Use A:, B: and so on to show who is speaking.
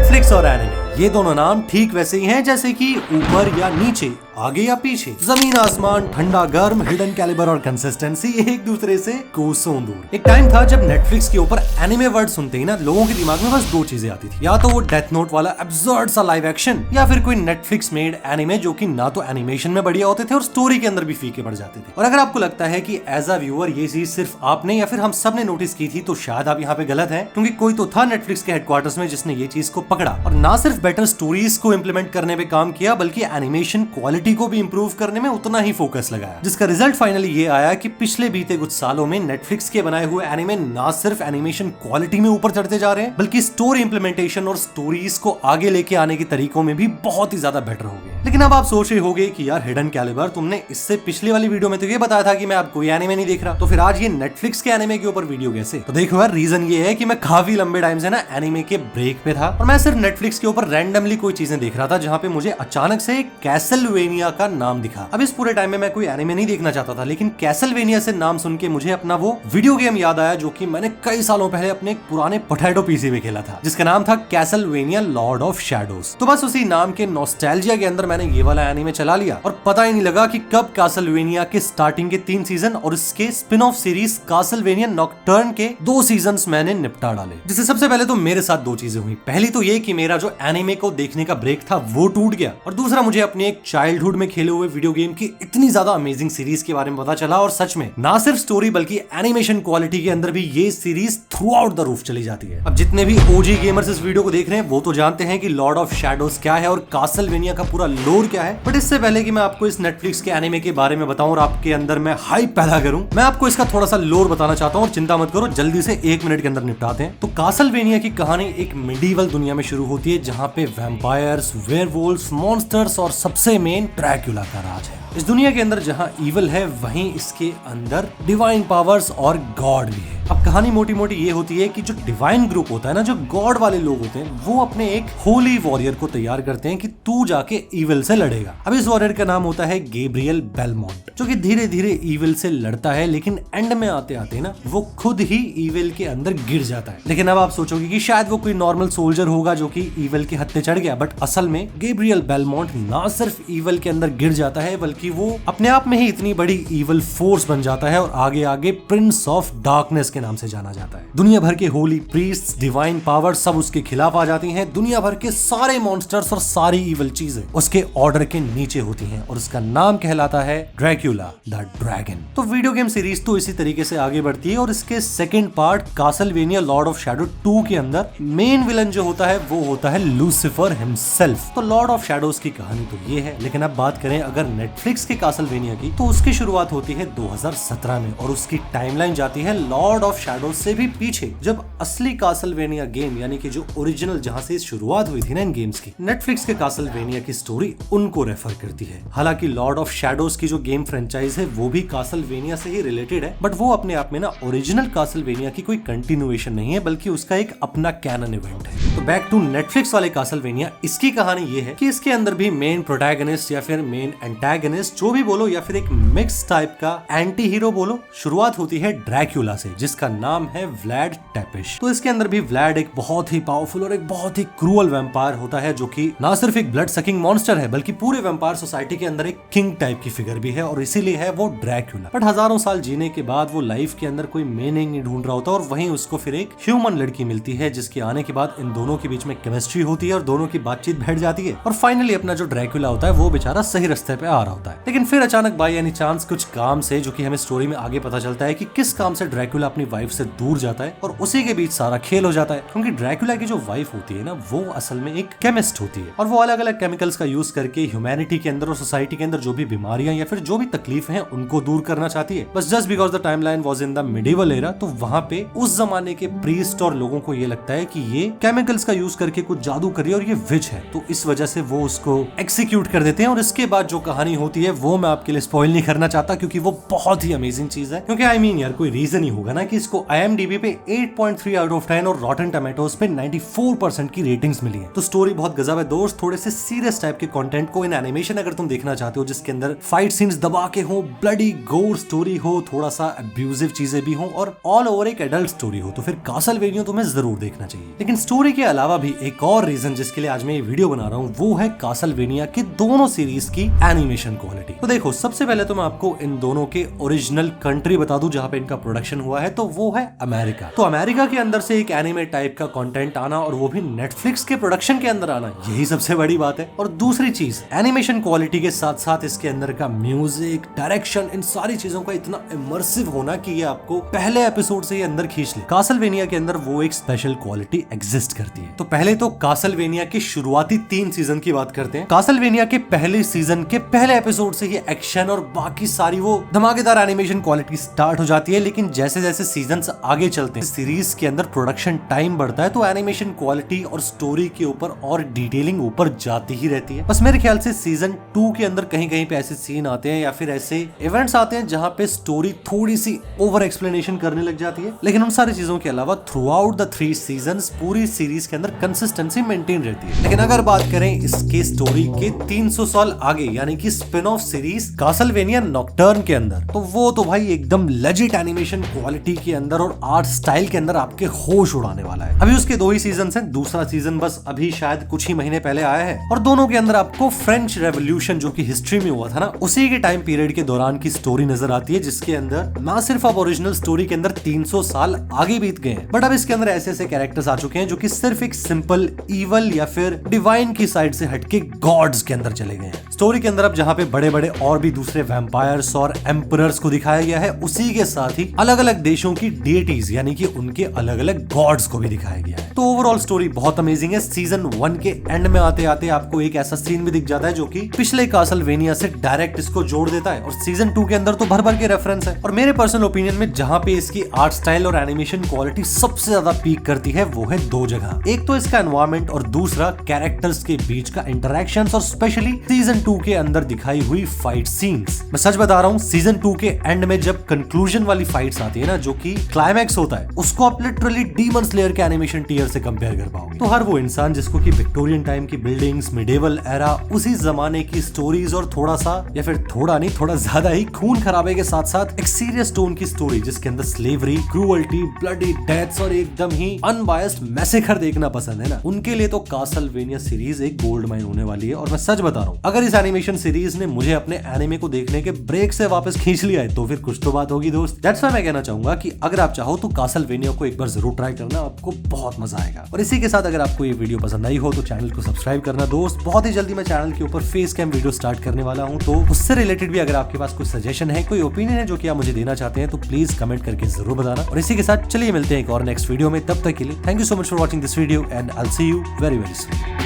A: Netflix और anime ये दोनों नाम ठीक वैसे ही हैं जैसे कि ऊपर या नीचे, आगे या पीछे, जमीन आसमान, ठंडा गर्म, हिडन कैलिबर और कंसिस्टेंसी एक दूसरे से कोसों दूर। एक टाइम था जब नेटफ्लिक्स के ऊपर एनिमे वर्ड सुनते ही ना लोगों के दिमाग में बस दो चीजें आती थी, या तो वो डेथ नोट वाला एब्सर्ड सा लाइव एक्शन, या फिर कोई नेटफ्लिक्स मेड एनिमे जो कि ना तो एनिमेशन में बढ़िया होते थे और स्टोरी के अंदर भी फीके पड़ जाते थे। और अगर आपको लगता है कि एज अ व्यूअर ये चीज सिर्फ आपने या फिर हम सब ने नोटिस की थी, तो शायद आप यहाँ पे गलत हैं, क्योंकि कोई तो था नेटफ्लिक्स के हेडक्वार्टर्स में जिसने ये चीज को पकड़ा और ना सिर्फ बेटर स्टोरीज को इंप्लीमेंट करने पे काम किया, बल्कि एनिमेशन क्वालिटी को भी इंप्रूव करने में उतना ही फोकस लगाया, जिसका रिजल्ट फाइनली ये आया कि पिछले बीते कुछ सालों में नेटफ्लिक्स के बनाए हुए एनिमे ना सिर्फ एनिमेशन क्वालिटी में ऊपर चढ़ते जा रहे हैं, बल्कि स्टोरी इंप्लीमेंटेशन और स्टोरीज को आगे लेके आने के तरीकों में भी बहुत ही ज्यादा बेटर हो गए। लेकिन अब आप सोच रहे होंगे कि यार हिडन कैलिबर, तुमने इससे पिछली वाली वीडियो में तो ये बताया था कि मैं अब कोई एनिमे नहीं देख रहा, तो फिर आज ये नेटफ्लिक्स के एनिमे के ऊपर वीडियो कैसे? तो देखो यार, रीजन ये है कि मैं काफी लंबे टाइम से ना एनिमे के ब्रेक पे था और मैं सिर्फ नेटफ्लिक्स के ऊपर रैंडमली कोई चीजें देख रहा था, जहाँ पे मुझे अचानक से कैसलवेनिया का नाम दिखा। अब इस पूरे टाइम में मैं कोई एनिमे नहीं देखना चाहता था, लेकिन कैसलवेनिया से नाम सुन के मुझे अपना वो वीडियो गेम याद आया जो कि मैंने कई सालों पहले अपने एक पुराने पोटैटो पीसी में खेला था, जिसका नाम था कैसलवेनिया लॉर्ड ऑफ शैडोज। तो बस उसी नाम के नॉस्टैल्जिया के अंदर मैंने ये वाला एनिमे चला लिया और पता ही नहीं लगा कि कब कैसलवेनिया के स्टार्टिंग के 3 सीजन और इसके स्पिन ऑफ सीरीज कैसलवेनिया नॉकटर्न के 2 सीजन्स मैंने निपटा डाले। जिससे सबसे पहले तो मेरे साथ 2 चीजें हुई। पहली तो ये कि मेरा जो एनिमे को देखने का ब्रेक था वो टूट गया, और दूसरा मुझे अपने एक चाइल्डहुड में खेले हुए वीडियो गेम की इतनी ज्यादा अमेजिंग सीरीज के बारे में पता चला। और सच में ना सिर्फ स्टोरी बल्कि एनिमेशन क्वालिटी के अंदर भी ये series through out the roof चली जाती है। अब जितने भी ओजी गेमर्स इस वीडियो को देख रहे हैं वो तो जानते हैं कि लॉर्ड ऑफ शैडोज क्या है और कैसलवेनिया का पूरा लोर क्या है, बट इससे पहले कि मैं आपको इस नेटफ्लिक्स के एनिमे के बारे में बताऊं और आपके अंदर मैं हाइप पैदा करूं, मैं आपको इसका थोड़ा सा लोर बताना चाहता हूं। और चिंता मत करो, जल्दी से 1 मिनट के अंदर निपटाते हैं। तो कैसलवेनिया की कहानी एक मिडीवल दुनिया में शुरू होती है, जहां पे वैम्पायर्स, वेयरवुल्व्स, मॉन्स्टर्स और सबसे मेन ड्रैक्युला का राज है। इस दुनिया के अंदर जहां ईविल है, वहीं इसके अंदर डिवाइन पावर्स और गॉड भी है। अब कहानी मोटी मोटी ये होती है कि जो डिवाइन ग्रुप होता है ना, जो गॉड वाले लोग होते हैं, वो अपने एक होली वॉरियर को तैयार करते हैं कि तू जाके ईविल से लड़ेगा। अब इस वॉरियर का नाम होता है गैब्रियल बेलमोंट, जो कि धीरे धीरे ईविल से लड़ता है, लेकिन एंड में आते आते ना वो खुद ही ईविल के अंदर गिर जाता है। लेकिन अब आप सोचोगे कि शायद वो कोई नॉर्मल सोल्जर होगा जो कि ईविल के हत्थे चढ़ गया, बट असल में गैब्रियल बेलमोंट ना सिर्फ ईविल के अंदर गिर जाता है, बल्कि वो अपने आप में ही इतनी बड़ी ईविल फोर्स बन जाता है और आगे आगे प्रिंस ऑफ डार्कनेस के नाम से जाना जाता है। दुनिया भर के होली प्रीस्ट्स, डिवाइन पावर सब उसके खिलाफ आ जाती हैं। दुनिया भर के सारे मॉन्स्टर्स और सारी ईविल चीजें उसके ऑर्डर के नीचे होती हैं और उसका नाम कहलाता है ड्रैक्युला द ड्रैगन। तो वीडियो गेम सीरीज तो इसी तरीके से आगे बढ़ती है और इसके second part Castlevania Lord of shadow 2 के अंदर मेन विलन जो होता है वो होता है लूसिफर हिमसेल्फ। तो लॉर्ड ऑफ शैडोज की कहानी तो ये है, लेकिन अब बात करें अगर नेटफ्लिक्स के कैसलवेनिया की, तो उसकी शुरुआत होती है 2017 में और उसकी टाइमलाइन जाती है लॉर्ड ऑफ शैडोज से भी पीछे, जब असली कैसलवेनिया गेम यानी कि जो ओरिजिनल जहां से शुरुआत हुई थी ना इन गेम्स की, नेटफ्लिक्स के कैसलवेनिया की स्टोरी उनको रेफर करती है। हालांकि लॉर्ड ऑफ शैडोज की जो गेम फ्रेंचाइज है वो भी कैसलवेनिया से ही रिलेटेड है, बट वो अपने आप में ना ओरिजिनल कैसलवेनिया की कोई कंटिन्यूएशन नहीं है, बल्कि उसका एक अपना कैनन इवेंट है। तो बैक टू नेटफ्लिक्स वाले कैसलवेनिया, इसकी कहानी ये है कि इसके अंदर भी मेन प्रोटैगनिस्ट या फिर मेन एंटागनिस्ट जो भी बोलो, या फिर एक मिक्स टाइप का एंटी हीरो बोलो, शुरुआत होती है ड्रैक्युला से, जिसका नाम है व्लाड टेपिश। तो इसके अंदर भी व्लाड एक बहुत ही पावरफुल और एक बहुत ही क्रूअल वैम्पायर होता है, जो कि ना सिर्फ एक ब्लड सकिंग मॉन्स्टर है, बल्कि पूरे वैम्पायर सोसाइटी के अंदर एक किंग टाइप की फिगर भी है और इसीलिए है वो ड्रैक्युला। बट हजारों साल जीने के बाद वो लाइफ के अंदर कोई मीनिंग नहीं ढूंढ रहा होता और वहीं उसको फिर एक ह्यूमन लड़की मिलती है, जिसके आने के बाद इन दोनों के बीच में केमिस्ट्री होती है और दोनों की बातचीत बैठ जाती है और फाइनली अपना जो ड्रैक्युला होता है वो बेचारा सही रास्ते पे आ रहा होता है। लेकिन फिर अचानक बाय एनी चांस कुछ काम से, जो कि हमें स्टोरी में आगे पता चलता है कि किस काम से ड्रैक्युला अपनी वाइफ से दूर जाता है और उसी के बीच सारा खेल हो जाता है, क्योंकि ड्रैक्युला की जो वाइफ होती है ना वो असल में एक केमिस्ट होती है और वो अलग अलग केमिकल्स का यूज करके ह्यूमैनिटी के अंदर और सोसाइटी के अंदर जो भी बीमारियां या फिर जो भी तकलीफ हैं उनको दूर करना चाहती है। बस just because the timeline was in the medieval era, तो वहां पे उस जमाने के प्रीस्ट और लोगों को ये लगता है कि ये केमिकल्स का यूज करके कुछ जादू कर रही है और ये विच है, तो इस वजह से वो उसको एक्सिक्यूट कर देते हैं। और इसके बाद जो कहानी होती है वो मैं आपके लिए स्पॉइल नहीं करना चाहता, क्योंकि वो बहुत ही अमेजिंग चीज है। क्योंकि आई मीन यार, कोई रीजन ही होगा ना कि इसको इसको IMDb पे 8.3 आउट ऑफ 10 और रॉटन टमेटोज पे 94% की रेटिंग्स मिली है। तो स्टोरी बहुत गजब है दोस्त। थोड़े से सीरियस टाइप के कंटेंट को इन एनिमेशन अगर तुम देखना चाहते हो जिसके अंदर फाइट सीन्स दबा के हो, ब्लडी गोर स्टोरी हो, थोड़ा सा अब्यूजिव चीजें भी हो और ऑल ओवर एक एडल्ट स्टोरी हो, तो फिर कासलवेनिया तुम्हें जरूर देखना चाहिए। लेकिन स्टोरी के अलावा भी एक और रीजन जिसके लिए आज मैं ये वीडियो बना रहा हूँ वो है कासलवेनिया के दोनों सीरीज की एनिमेशन क्वालिटी। तो देखो, सबसे पहले तो मैं आपको इन दोनों के ओरिजिनल कंट्री बता दूं जहां पे इनका प्रोडक्शन हुआ है, तो वो है अमेरिका। तो अमेरिका के अंदर से एक एनिमे टाइप का कंटेंट आना और वो भी नेटफ्लिक्स के प्रोडक्शन के अंदर आना, यही सबसे बड़ी बात है। और दूसरी चीज, एनिमेशन क्वालिटी के साथ साथ इसके अंदर का म्यूजिक, डायरेक्शन, इन सारी चीजों का इतना इमर्सिव होना कि ये आपको पहले एपिसोड से ही अंदर खींच ले। कासलवेनिया के अंदर वो एक स्पेशल क्वालिटी एग्जिस्ट करती है। तो पहले तो कासलवेनिया के शुरुआती 3 सीजन की बात करते हैं। कासलवेनिया के पहले सीजन के पहले एपिसोड से ही एक्शन और बाकी सारी वो धमाकेदार एनिमेशन क्वालिटी स्टार्ट हो जाती है। लेकिन जैसे जैसे सीजन्स आगे चलते हैं, सीरीज के अंदर प्रोडक्शन टाइम बढ़ता है, तो एनिमेशन क्वालिटी और स्टोरी के ऊपर और डिटेलिंग ऊपर जाती ही रहती है। बस मेरे ख्याल से सीजन 2 के अंदर कहीं कहीं पे ऐसे सीन आते हैं या फिर ऐसे इवेंट्स आते हैं जहां पे स्टोरी थोड़ी सी ओवर एक्सप्लेनेशन करने लग जाती है। लेकिन उन सारी चीजों के अलावा थ्रू आउट द 3 सीजन्स पूरी सीरीज के अंदर कंसिस्टेंसी मेंटेन रहती है। लेकिन अगर बात करें इसके स्टोरी के 300 साल आगे यानी कि स्पिन ऑफ सीरीज कासलवेनिया नॉकटर्न के अंदर, तो वो तो भाई एकदम लेजिट एनिमेशन क्वालिटी के अंदर और आर्ट स्टाइल के अंदर आपके होश उड़ाने वाला है। अभी उसके 2 ही सीजन हैं, दूसरा सीजन बस अभी शायद कुछ ही महीने पहले आया है और दोनों के अंदर आपको फ्रेंच रेवोल्यूशन जो कि हिस्ट्री में हुआ था ना, उसी के टाइम पीरियड के दौरान की स्टोरी नजर आती है, जिसके अंदर ना सिर्फ अब ओरिजिनल स्टोरी के अंदर 300 साल आगे बीत गए हैं, बट अब इसके अंदर ऐसे ऐसे कैरेक्टर्स आ चुके हैं जो कि सिर्फ एक सिंपल इवल या फिर डिवाइन की साइड से हटके गॉड्स के अंदर चले गए हैं। स्टोरी के अंदर अब जहाँ पे बड़े बड़े और भी दूसरे वैम्पायर्स और एम्परर्स को दिखाया गया है, उसी के साथ ही अलग अलग देशों की डेटीज यानी कि उनके अलग अलग गॉड्स को भी दिखाया गया है। तो ओवरऑल स्टोरी बहुत अमेजिंग है। सीजन 1 के एंड में आते आते आपको एक ऐसा सीन भी दिख जाता है जो कि पिछले कासलवेनिया से डायरेक्ट इसको जोड़ देता है और सीजन 2 के अंदर तो भर भर के रेफरेंस है। और मेरे पर्सनल ओपिनियन में जहाँ पे इसकी आर्ट स्टाइल और एनिमेशन क्वालिटी सबसे ज्यादा पीक करती है वो है 2 जगह। एक तो इसका एनवायरमेंट और दूसरा कैरेक्टर्स के बीच का इंटरेक्शंस और स्पेशली सीजन 2 के अंदर दिखाई हुई फाइट सीन्स। मैं सच बता रहा हूँ, सीजन 2 के एंड में जब कंक्लूजन वाली फाइट्स आती है ना, जो कि क्लाइमैक्स होता है, उसको आप लिटरली डीमन स्लेयर के एनिमेशन टीयर से कंपेयर कर पाओगे। तो हर वो इंसान जिसको कि विक्टोरियन टाइम की बिल्डिंग्स, मिडिवल एरा, उसी जमाने की स्टोरीज और थोड़ा सा या फिर थोड़ा नहीं थोड़ा ज्यादा ही खून खराबे के साथ साथ एक सीरियस टोन की स्टोरी जिसके अंदर स्लेवरी, क्रूअल्टी, ब्लडी डेथ्स और एकदम ही अनबायस्ड मैसेकर देखना पसंद है ना, उनके लिए तो कासलवेनिया सीरीज एक गोल्ड माइन होने वाली है। और मैं सच बता रहा हूँ, अगर इस एनिमेशन सीरीज ने मुझे अपने एनिमे को देखने के ब्रेक से वापस खींच लिया है तो फिर कुछ तो बात होगी दोस्त। दैट्स व्हाई मैं कहना चाहूंगा कि अगर आप चाहो तो कासलवेनिया को एक बार जरूर ट्राई करना, आपको बहुत मजा आएगा। और इसी के साथ अगर आपको ये वीडियो पसंद आई हो तो चैनल को सब्सक्राइब करना दोस्त। बहुत ही जल्दी मैं चैनल के ऊपर फेस कैम वीडियो स्टार्ट करने वाला हूँ, तो उससे रिलेटेड भी अगर आपके पास कोई सजेशन है, कोई ओपिनियन है जो कि आप मुझे देना चाहते हैं, तो प्लीज कमेंट करके जरूर बताना। और इसी के साथ चलिए मिलते हैं एक और नेक्स्ट वीडियो में। तब तक के लिए thank you so much for watching this video and I will see you very very soon.